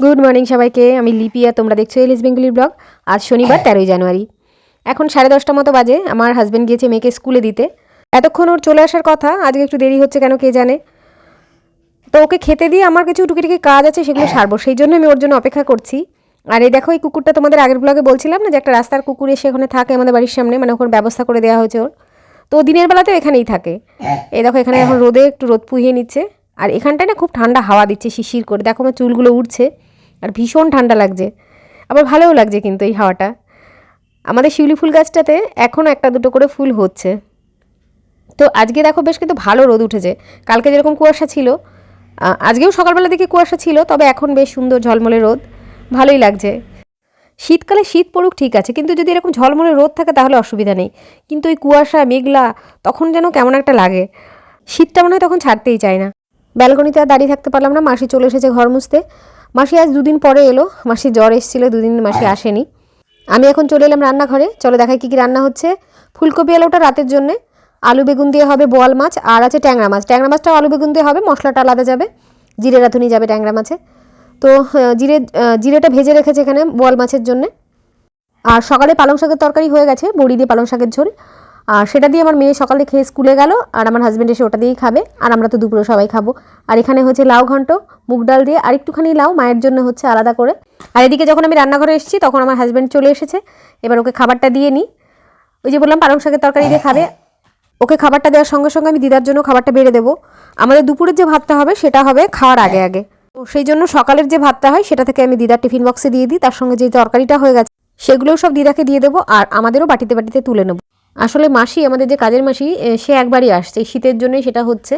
Good morning সবাইকে। আমি লিপিয়া, তোমরা দেখছো এলিস বেঙ্গলি ব্লগ। আজ শনিবার 13ই জানুয়ারি, এখন 10:30 মতো বাজে। আমার হাজব্যান্ড গিয়েছে মেয়েকে স্কুলে দিতে। এতক্ষণ ওর চলে আসার কথা, আজকে একটু দেরি হচ্ছে কেন কে জানে। তো ওকে খেতে দিয়ে আমার কিছু টুকিটাকি কাজ আছে, সেগুলো সারবো, সেই জন্য আমি ওর জন্য অপেক্ষা করছি। আর এই দেখো, এই কুকুরটা তোমাদের আগের ব্লগে বলছিলাম না যে একটা রাস্তার কুকুর এসে ওখানে থাকে আমাদের বাড়ির সামনে, মানে ওখানে ব্যবস্থা করে দেওয়া হয়েছে ওর। তো দিনের বেলাতেও এখানেই থাকে। এই দেখো, এখানে এখন রোদে একটু রোদ পুহিয়ে নিচ্ছে। আর এখানটায় না খুব ঠান্ডা হাওয়া দিচ্ছে শিশির করে, দেখো আমার চুলগুলো উঠছে আর ভীষণ ঠান্ডা লাগছে। আবার ভালোও লাগছে কিন্তু এই হাওয়াটা। আমাদের শিউলি ফুল গাছটাতে এখন একটা দুটো করে ফুল হচ্ছে। তো আজকে দেখো বেশ কিন্তু ভালো রোদ উঠেছে। কালকে যেরকম কুয়াশা ছিল, আজকেও সকালবেলা দিকে কুয়াশা ছিল, তবে এখন বেশ সুন্দর ঝলমলে রোদ, ভালোই লাগছে। শীতকালে শীত পড়ুক ঠিক আছে, কিন্তু যদি এরকম ঝলমলে রোদ থাকে তাহলে অসুবিধা নেই। কিন্তু ওই কুয়াশা মেঘলা তখন যেন কেমন একটা লাগে। শীতটা মনে হয় তখন ছাড়তেই চায় না। ব্যালকনিতে আর দাঁড়িয়ে থাকতে পারলাম না, মাসি চলে এসেছে ঘর মুছতে। মাসি আজ দুদিন পরে এলো, মাসি জ্বর এসেছিলো, দুদিন মাসি আসেনি। আমি এখন চলে এলাম রান্নাঘরে। চলো দেখাই কী কী রান্না হচ্ছে। ফুলকপি আলুটা রাতের জন্যে, আলু বেগুন দিয়ে হবে বোয়াল মাছ, আর আছে ট্যাংরা মাছ। ট্যাংরা মাছটাও আলু বেগুন দিয়ে হবে, মশলাটা আলাদা যাবে, জিরে রাঁধুনি যাবে ট্যাংরা মাছে। তো জিরেটা ভেজে রেখেছে এখানে বোয়াল মাছের জন্যে। আর সকালে পালং শাকের তরকারি হয়ে গেছে, বড়ি দিয়ে পালং শাকের ঝোল। আর সেটা দিয়ে আমার মেয়ে সকালে খেয়ে স্কুলে গেল, আর আমার হাজব্যান্ড এসে ওটা দিয়েই খাবে, আর আমরা তো দুপুরে সবাই খাবো। আর এখানে হচ্ছে লাউ ঘন্ট, মুগ ডাল দিয়ে, আর একটুখানি লাউ মায়ের জন্য হচ্ছে আলাদা করে। আর এদিকে যখন আমি রান্নাঘরে এসেছি তখন আমার হাজব্যান্ড চলে এসেছে। এবার ওকে খাবারটা দিয়ে নিই। ওই যে বললাম পালং শাকের তরকারি দিয়ে খাবে। ওকে খাবারটা দেওয়ার সঙ্গে সঙ্গে আমি দিদার জন্য খাবারটা বেড়ে দেবো। আমাদের দুপুরের যে ভাতটা হবে সেটা হবে খাওয়ার আগে আগে। তো সেই জন্য সকালের যে ভাতটা হয় সেটা থেকে আমি দিদার টিফিন বক্সে দিয়ে দিই, তার সঙ্গে যে তরকারিটা হয়ে গেছে সেগুলোও সব দিদাকে দিয়ে দেবো, আর আমাদেরও বাটিতে বাটিতে তুলে নেবো। আসলে মাসি, আমাদের যে কাজের মাসি, সে একবারই আসছে, শীতের জন্যই সেটা হচ্ছে।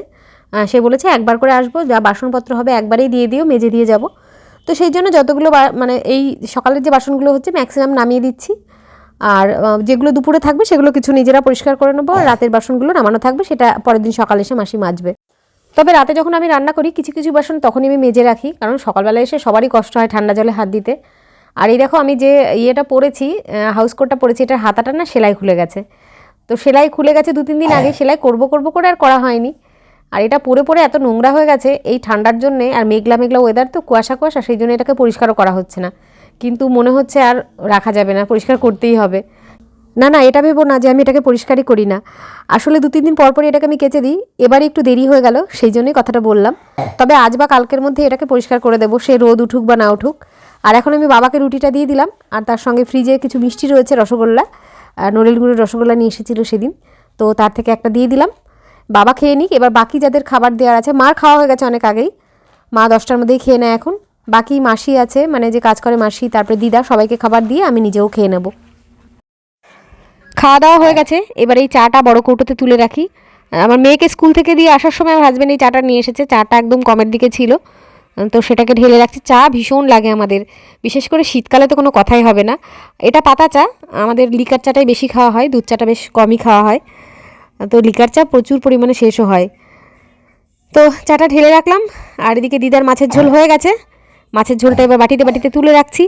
সে বলেছে একবার করে আসবো, যা বাসনপত্র হবে একবারেই দিয়ে দিও, মেজে দিয়ে যাব। তো সেই জন্য যতগুলো মানে এই সকালের যে বাসনগুলো হচ্ছে ম্যাক্সিমাম নামিয়ে দিচ্ছি। আর যেগুলো দুপুরে থাকবে সেগুলো কিছু নিজেরা পরিষ্কার করে নেবো, আর রাতের বাসনগুলো নামানো থাকবে, সেটা পরের দিন সকালে এসে মাসি মাজবে। তবে রাতে যখন আমি রান্না করি কিছু কিছু বাসন তখনই আমি মেজে রাখি, কারণ সকালবেলা এসে সবারই কষ্ট হয় ঠান্ডা জলে হাত দিতে। আর এই দেখো, আমি যে ইয়েটা পরেছি, হাউস কোটটা পরেছি, এটার হাতাটা না সেলাই খুলে গেছে। তো সেলাই খুলে গেছে 2-3 দিন আগে, সেলাই করব করে আর করা হয়নি। আর এটা পরে পরে এত নোংরা হয়ে গেছে এই ঠান্ডার জন্যে, আর মেঘলা মেঘলা ওয়েদার, তো কুয়াশা কুয়াশা, সেই জন্য এটাকে পরিষ্কারও করা হচ্ছে না। কিন্তু মনে হচ্ছে আর রাখা যাবে না, পরিষ্কার করতেই হবে। না না, এটা ভেবো না যে আমি এটাকে পরিষ্কারই করি না। আসলে 2-3 দিন পর পরই এটাকে আমি কেচে দিই, এবারে একটু দেরি হয়ে গেল, সেই জন্যই কথাটা বললাম। তবে আজ বা কালকের মধ্যে এটাকে পরিষ্কার করে দেবো, সে রোদ উঠুক বা না উঠুক। আর এখন আমি বাবাকে রুটিটা দিয়ে দিলাম, আর তার সঙ্গে ফ্রিজে কিছু মিষ্টি রয়েছে, রসগোল্লা, নড়েল গুঁড়োর রসগোল্লা নিয়ে এসেছিলো সেদিন, তো তার থেকে একটা দিয়ে দিলাম। বাবা খেয়ে নিক, এবার বাকি যাদের খাবার দেওয়ার আছে, মার খাওয়া হয়ে গেছে অনেক আগেই, মা 10টার মধ্যেই খেয়ে নেয় এখন। বাকি মাসি আছে, মানে যে কাজ করে মাসি, তারপরে দিদা, সবাইকে খাবার দিয়ে আমি নিজেও খেয়ে নেবো। খাওয়া দাওয়া হয়ে গেছে, এবার এই চাটা বড় কৌটোতে তুলে রাখি। আমার মেয়েকে স্কুল থেকে দিয়ে আসার সময় আমার হাজব্যান্ড এই চাটা নিয়ে এসেছে, চাটা একদম কমের দিকে ছিল, তো সেটাকে ঢেলে রাখছি। চা ভীষণ লাগে আমাদের, বিশেষ করে শীতকালে তো কোনো কথাই হবে না। এটা পাতা চা, আমাদের লিকার চাটাই বেশি খাওয়া হয়, দুধ চাটা বেশ কমই খাওয়া হয়। তো লিকার চা প্রচুর পরিমাণে শেষও হয়। তো চাটা ঢেলে রাখলাম, আর এদিকে দিদার মাছের ঝোল হয়ে গেছে। মাছের ঝোলটা এবার বাটিতে বাটিতে তুলে রাখছি।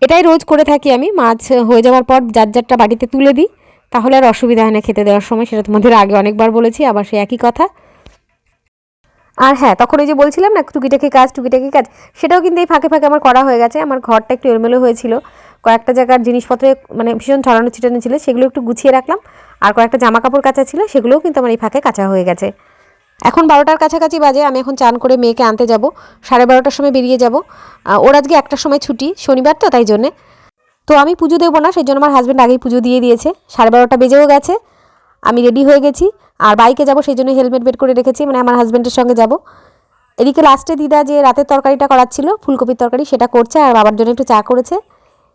এটাই রোজ করে থাকি আমি, মাছ হয়ে যাওয়ার পর যার যারটা বাটিতে তুলে দিই, তাহলে আর অসুবিধা হয় না খেতে দেওয়ার সময়। সেটা তোমাদের আগে অনেকবার বলেছি, আবার সে একই কথা। আর হ্যাঁ, তখন ওই যে বলছিলাম না টুকিটাকি কাজ, সেটাও কিন্তু এই ফাঁকে ফাঁকে আমার করা হয়ে গেছে। আমার ঘরটা একটু এলোমেলো হয়েছিল, কয়েকটা জায়গার জিনিসপত্রে মানে ভীষণ ছড়ানো ছিটানো ছিল, সেগুলো একটু গুছিয়ে রাখলাম। আর কয়েকটা জামা কাপড় কাচা ছিল, সেগুলোও কিন্তু আমার এই ফাঁকে কাচা হয়ে গেছে। এখন 12টার কাছাকাছি বাজে, আমি এখন চান করে মেয়েকে আনতে যাব, 12:30টার সময় বেরিয়ে যাব। ওর আজকে 1টার সময় ছুটি, শনিবার তো, তাই জন্যে। তো আমি পুজো দেবো না, সেই জন্য আমার হাজব্যান্ড আগেই পুজো দিয়ে দিয়েছে, 12:30টা বেজেও গেছে। আমি রেডি হয়ে গেছি, আর বাইকে যাব, সেই জন্য হেলমেট বের করে রেখেছি, মানে আমার হাজব্যান্ডের সঙ্গে যাব। এদিকে লাস্টে দিদা যে রাতের তরকারিটা করাচ্ছিল, ফুলকপির তরকারি, সেটা করছে, আর বাবার জন্য একটু চা করেছে।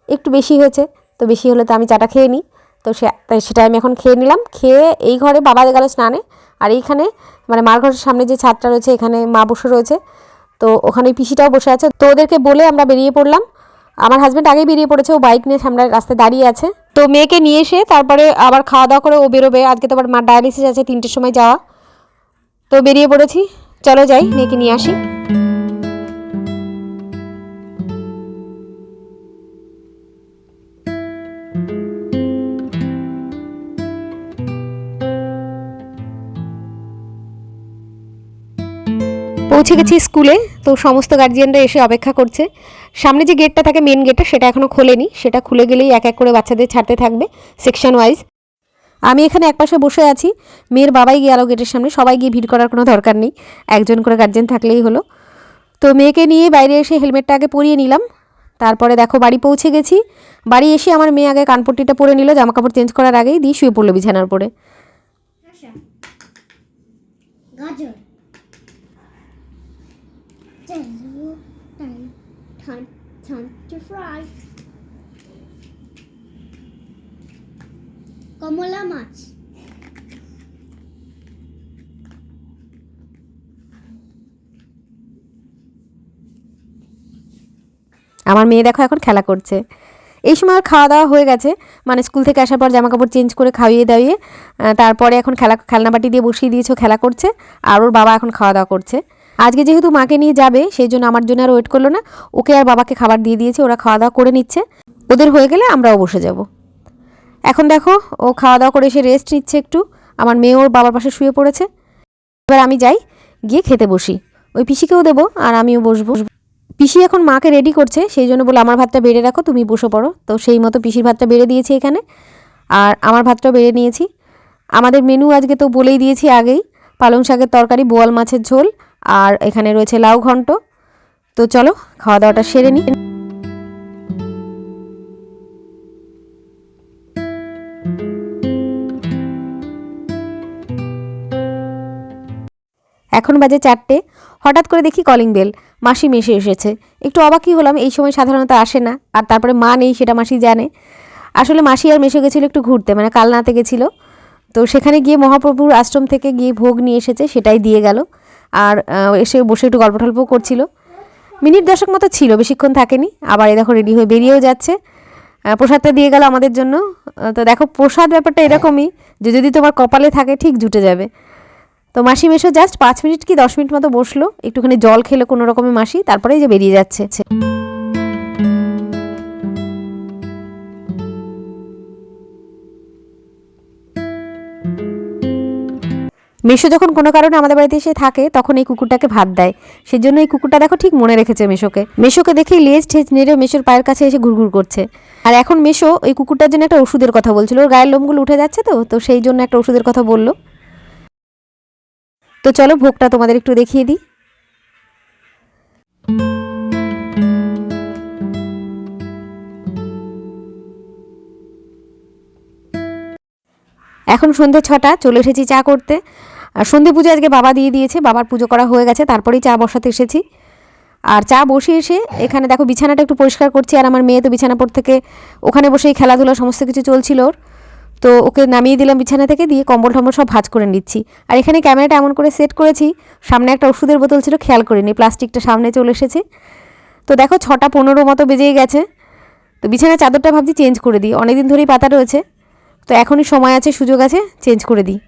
একটু বেশি হয়েছে, তো বেশি হলে তো আমি চাটা খেয়ে নিই। তো তাই সেটা আমি এখন খেয়ে নিলাম। খেয়ে এই ঘরে বাবা গেল স্নানে, আর এইখানে মানে মার ঘরের সামনে যে ছাদটা রয়েছে এখানে মা বসে রয়েছে, তো ওখানে পিসিটাও বসে আছে। তো ওদেরকে বলে আমরা বেরিয়ে পড়লাম। আমার হাজব্যান্ড আগেই বেরিয়ে পড়েছে, ও বাইক নিয়ে সামনে রাস্তায় দাঁড়িয়ে আছে। তো মেয়েকে নিয়ে এসে তারপরে আবার খাওয়া দাওয়া করে ও বেরোবে, আজকে তো আবার মার ডায়ালিসিস আছে 3টের সময় যাওয়া। তো বেরিয়ে পড়েছি, চলো যাই মেয়েকে নিয়ে আসি। পৌঁছে পৌঁছে গেছি স্কুলে। তো সমস্ত গার্জিয়ানরা এসে অপেক্ষা করছে। সামনে যে গেটটা থাকে, মেন গেটটা, সেটা এখনও খোলেনি। সেটা খুলে গেলেই এক এক করে বাচ্চাদের ছাড়তে থাকবে সেকশন ওয়াইজ। আমি এখানে একপাশে বসে আছি, মেয়ের বাবাই গেল গেটের সামনে। সবাই গিয়ে ভিড় করার কোনো দরকার নেই, একজন করে গার্জেন থাকলেই হলো। তো মেয়েকে নিয়ে বাইরে এসে হেলমেটটা আগে পরিয়ে নিলাম। তারপরে দেখো বাড়ি পৌঁছে গেছি। বাড়ি এসে আমার মেয়ে আগে কানপট্টিটা পরে নিল, জামা কাপড় চেঞ্জ করার আগেই, দিয়ে শুয়ে পড়লো বিছানার উপরে। গাজর time to fry কমলা মাছ। আমার মেয়ে দেখো এখন খেলা করছে। এই সময় আর খাওয়া দাওয়া হয়ে গেছে, মানে স্কুল থেকে আসার পর জামা কাপড় চেঞ্জ করে খাইয়ে দাইয়ে তারপরে এখন খেলনা বাটি দিয়ে বসিয়ে দিয়েছো, খেলা করছে। আর ওর বাবা এখন খাওয়া দাওয়া করছে। আজকে যেহেতু মাকে নিয়ে যাবে, সেই জন্য আমার জন্য আর ওয়েট করলো না, ওকে আর বাবাকে খাবার দিয়ে দিয়েছে। ওরা খাওয়া দাওয়া করে নিচ্ছে, ওদের হয়ে গেলে আমরাও বসে যাব। এখন দেখো ও খাওয়া দাওয়া করে এসে রেস্ট নিচ্ছে একটু। আমার মেয়ে ওর বাবার পাশে শুয়ে পড়েছে। এবার আমি যাই, গিয়ে খেতে বসি। ওই পিসিকেও দেবো আর আমিও বসবো। পিসি এখন মাকে রেডি করছে, সেই জন্য বলে আমার ভাতটা বেড়ে রাখো, তুমি বসে পড়ো। তো সেই মতো পিসির ভাতটা বেড়ে দিয়েছি এখানে, আর আমার ভাতটাও বেড়ে নিয়েছি। আমাদের মেনু আজকে তো বলেই দিয়েছি আগেই, পালং শাকের তরকারি, বোয়াল মাছের ঝোল, আর এখানে রয়েছে লাউ ঘন্ট। তো চলো খাওয়া দাওয়াটা সেরে নিই। এখন বাজে 4টে। হঠাৎ করে দেখি কলিং বেল, মাসি মেশে এসেছে। একটু অবাকই হলাম, এই সময় সাধারণত আসে না। আর তারপরে মা নেই সেটা মাসি জানে। আসলে মাসি আর মেশে গেছিলো একটু ঘুরতে, মানে কালনাতে গেছিলো। তো সেখানে গিয়ে মহাপ্রভুর আশ্রম থেকে গিয়ে ভোগ নিয়ে এসেছে, সেটাই দিয়ে গেল। আর এসে বসে একটু গল্প টল্প করছিল। মিনিট 10 মতো ছিল, বেশিক্ষণ থাকেনি। আবার এই দেখো রেডি হয়ে বেরিয়েও যাচ্ছে। প্রসাদটা দিয়ে গেল আমাদের জন্য। তো দেখো প্রসাদ ব্যাপারটা এরকমই, যে যদি তোমার কপালে থাকে ঠিক জুটে যাবে। তো মাসি মেশো জাস্ট 5 মিনিট কি 10 মিনিট মতো বসলো, একটুখানি জল খেলো কোনো রকমে মাসি, তারপরেই যে বেরিয়ে যাচ্ছে। মেশো যখন কোনো কারণে আমাদের বাড়িতে এসে থাকে, তখন এই কুকুরটাকে ভাত দেয়। সেজন্য এই কুকুরটা দেখো ঠিক মনে রেখেছে মেশোকে দেখেই লেজ ঠেজ নেড়ে মেশোর পায়ের কাছে এসে ঘুরঘুর করছে। আর এখন মেশো ওই কুকুরটার জন্য একটা ওষুধের কথা বলছিল, ওর গায়ের লোমগুলো উঠে যাচ্ছে, তো সেই জন্য একটা ওষুধের কথা বললো। তো চলো ভোগটা তোমাদের একটু দেখিয়ে দিই। এখন সন্ধ্যে 6টা, চলে এসেছি চা করতে। আর সন্ধ্যে পুজো আজকে বাবা দিয়ে দিয়েছে, বাবার পুজো করা হয়ে গেছে, তারপরেই চা বসাতে এসেছি। আর চা বসিয়ে এসে এখানে দেখো বিছানাটা একটু পরিষ্কার করছি। আর আমার মেয়ে তো বিছানা পর থেকে ওখানে বসেই খেলাধুলা সমস্ত কিছু চলছিল ওর। তো ওকে নামিয়ে দিলাম বিছানা থেকে, দিয়ে কম্বল টম্বল সব ভাঁজ করে নিচ্ছি। আর এখানে ক্যামেরাটা এমন করে সেট করেছি, সামনে একটা ওষুধের বোতল ছিল, খেয়াল করিনি, প্লাস্টিকটা সামনে চলে এসেছে। তো দেখো 6:15 মতো বেজেই গেছে। তো বিছানার চাদরটা ভাবছি চেঞ্জ করে দিই, অনেকদিন ধরেই পাতা রয়েছে। তো এখনই সময় আছে, সুযোগ আছে, চেঞ্জ করে দিই।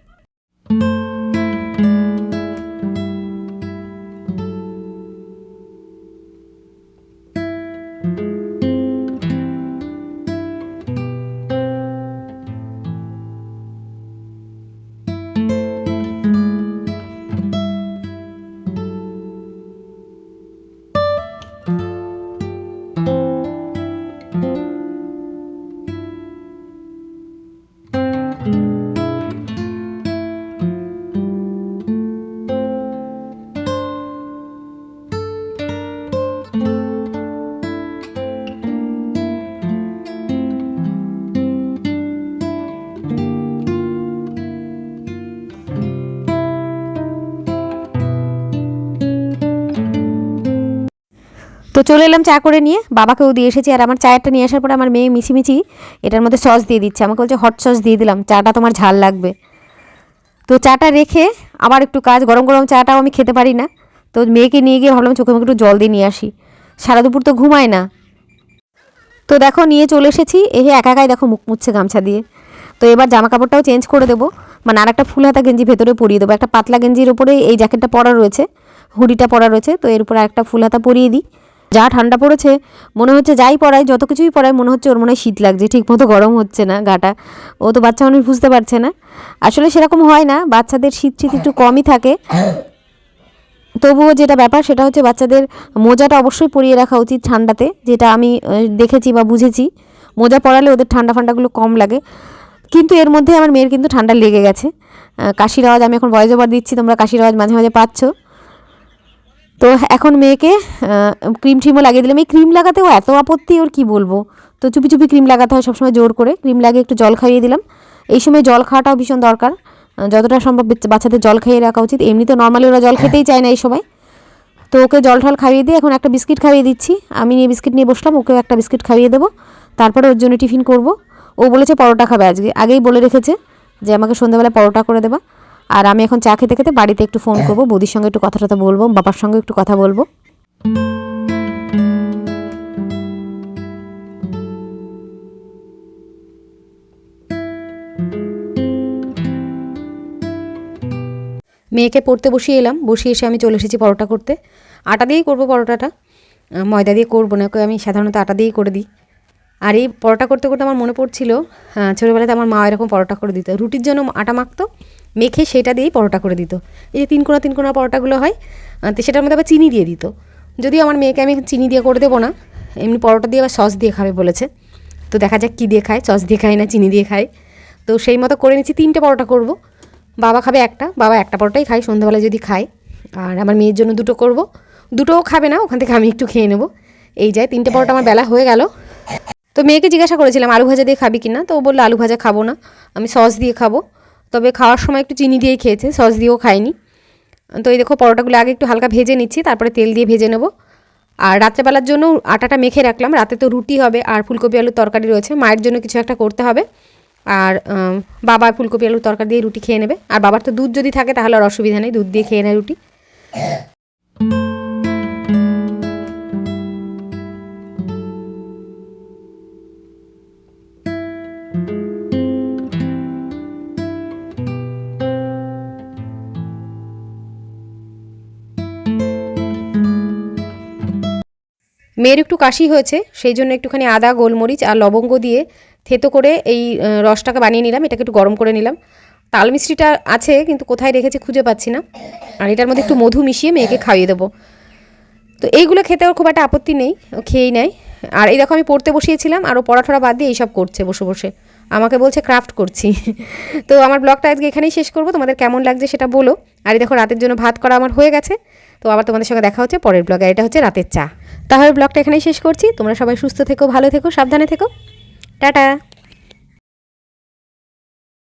তো চলে এলাম চা করে নিয়ে, বাবাকেও দিয়ে এসেছি। আর আমার চায়েরটা নিয়ে আসার পরে আমার মেয়ে মিছিমিছি এটার মধ্যে সস দিয়ে দিচ্ছে, আমাকে বলছে হট সস দিয়ে দিলাম, চাটা তোমার ঝাল লাগবে। তো চাটা রেখে আবার একটু কাজ, গরম গরম চাটাও আমি খেতে পারি না। তো মেয়েকে নিয়ে গিয়ে ভাবলাম চোখে মুখে একটু জল দিয়ে নিয়ে আসি, সারা দুপুর তো ঘুমায় না। তো দেখো নিয়ে চলে এসেছি, একা একাই দেখো মুখ মুছছে গামছা দিয়ে। তো এবার জামা কাপড়টাও চেঞ্জ করে দেবো, মানে আর একটা ফুল হাতা গেঞ্জি ভেতরে পরিয়ে দেবো। একটা পাতলা গেঞ্জির উপরে এই জ্যাকেটটা পরা রয়েছে, হুডিটা পরা রয়েছে, তো এর উপরে একটা ফুল হাতা পরিয়ে দিই। যা ঠান্ডা পড়েছে, মনে হচ্ছে যাই পরাই, যত কিছুই পরাই, মনে হচ্ছে ওর মনে হয় শীত লাগছে, ঠিক মতো গরম হচ্ছে না গাটা। ও তো বাচ্চা মানুষ, বুঝতে পারছে না। আসলে সেরকম হয় না, বাচ্চাদের শীত একটু কমই থাকে। তবুও যেটা ব্যাপার সেটা হচ্ছে বাচ্চাদের মোজাটা অবশ্যই পরিয়ে রাখা উচিত ঠান্ডাতে, যেটা আমি দেখেছি বা বুঝেছি। মোজা পরালে ওদের ঠান্ডা ফান্ডাগুলো কম লাগে। কিন্তু এর মধ্যে আমার মেয়ের কিন্তু ঠান্ডা লেগে গেছে। কাশির আওয়াজ, আমি এখন ভয়েস ওভার দিচ্ছি, তোমরা কাশির আওয়াজ মাঝে মাঝে পাচ্ছ। তো এখন মেয়েকে ক্রিম ট্রিমও লাগিয়ে দিলাম। এই ক্রিম লাগাতেও এত আপত্তি, ওর কি বলবো। তো চুপি চুপি ক্রিম লাগাতে হয় সবসময়, জোর করে ক্রিম লাগিয়ে একটু জল খাইয়ে দিলাম। এই সময় জল খাওয়াটাও ভীষণ দরকার, যতটা সম্ভব বাচ্চাদের জল খাইয়ে রাখা উচিত। এমনিতে নর্মালি ওরা জল খেতেই চায় না এই সময়। তো ওকে জল ঠল খাইয়ে দিয়ে এখন একটা বিস্কিট খাইয়ে দিচ্ছি। আমি নিয়ে বিস্কিট নিয়ে বসলাম, ওকেও একটা বিস্কিট খাইয়ে দেবো। তারপরে ওর জন্য টিফিন করব। ও বলেছে পরোটা খাবে আজকে, আগেই বলে রেখেছে যে আমাকে সন্ধ্যাবেলা পরোটা করে দেবা। আর আমি এখন চা খেতে খেতে বাড়িতে একটু ফোন করবো, বৌদির সঙ্গে একটু কথা টথা বলবো, বাবার সঙ্গে একটু কথা বলবো। মেয়েকে পড়তে বসিয়ে এলাম, বসিয়ে এসে আমি চলে এসেছি পরোটা করতে। আটা দিয়েই করবো পরোটাটা, ময়দা দিয়ে করবো না, ওকে আমি সাধারণত আটা দিয়েই করে দিই। আর এই পরোটা করতে করতে আমার মনে পড়ছিল, ছোটোবেলাতে আমার মা এরকম পরোটা করে দিত, রুটির জন্য আটা মাখতো, মেখে সেটা দিয়েই পরোটা করে দিত। এই যে তিন কোনা পরোটাগুলো হয়, তো সেটার মধ্যে আবার চিনি দিয়ে দিত। যদিও আমার মেয়েকে আমি চিনি দিয়ে করে দেবো না, এমনি পরোটা দিয়ে আবার সস দিয়ে খাবে বলেছে। তো দেখা যাক কী দিয়ে খায়, সস দিয়ে খায় না চিনি দিয়ে খায়। তো সেই মতো করে নিচ্ছি, 3টে পরোটা করব। বাবা খাবে একটা, বাবা একটা পরোটাই খায় সন্ধ্যাবেলায় যদি খায়। আর আমার মেয়ের জন্য 2টো করব, 2টোও খাবে না, ওখান থেকে আমি একটু খেয়ে নেবো। এই যায় 3টে পরোটা আমার বেলা হয়ে গেল। তো মেয়েকে জিজ্ঞাসা করেছিলাম আলু ভাজা দিয়ে খাবি কি না, তো ও বললো আলু ভাজা খাবো না, আমি সস দিয়ে খাবো। তবে খাওয়ার সময় একটু চিনি দিয়েই খেয়েছে, সস দিয়েও খায়নি। তো এই দেখো পরোটাগুলো আগে একটু হালকা ভেজে নিচ্ছি, তারপরে তেল দিয়ে ভেজে নেব। আর রাত্রেবেলার জন্য আটাটা মেখে রাখলাম, রাতে তো রুটি হবে আর ফুলকপি আলুর তরকারি রয়েছে, মায়ের জন্য কিছু একটা করতে হবে। আর বাবা ফুলকপি আলুর তরকারি দিয়ে রুটি খেয়ে নেবে। আর বাবার তো দুধ যদি থাকে তাহলে আর অসুবিধা নেই, দুধ দিয়ে খেয়ে নেয় রুটি। মেয়ের একটু কাশি হয়েছে, সেই জন্য একটুখানি আদা, গোলমরিচ আর লবঙ্গ দিয়ে থেতো করে এই রসটাকে বানিয়ে নিলাম। এটাকে একটু গরম করে নিলাম। তাল মিষ্টিটা আছে কিন্তু কোথায় রেখেছে খুঁজে পাচ্ছি না। আর এটার মধ্যে একটু মধু মিশিয়ে মেয়েকে খাইয়ে দেবো। তো এইগুলো খেতে ওর খুব একটা আপত্তি নেই, ও খেয়েই নেয়। আর এই দেখো আমি পড়তে বসিয়েছিলাম, আর ও পড়াঠড়া বাদ দিয়ে এইসব করছে বসে বসে, আমাকে বলছে ক্রাফট করছি। তো আমার ব্লগটা আজকে এখানেই শেষ করবো, তোমাদের কেমন লাগছে সেটা বলো। আর এই দেখো রাতের জন্য ভাত করা আমার হয়ে গেছে। তো আবার তোমাদের সঙ্গে দেখা হচ্ছে পরের ব্লগে। এটা হচ্ছে রাতের চা। তাহলে ব্লগটা এখানেই শেষ করছি। তোমরা সবাই সুস্থ থেকো, ভালো থেকো, সাবধানে থেকো। টাটা।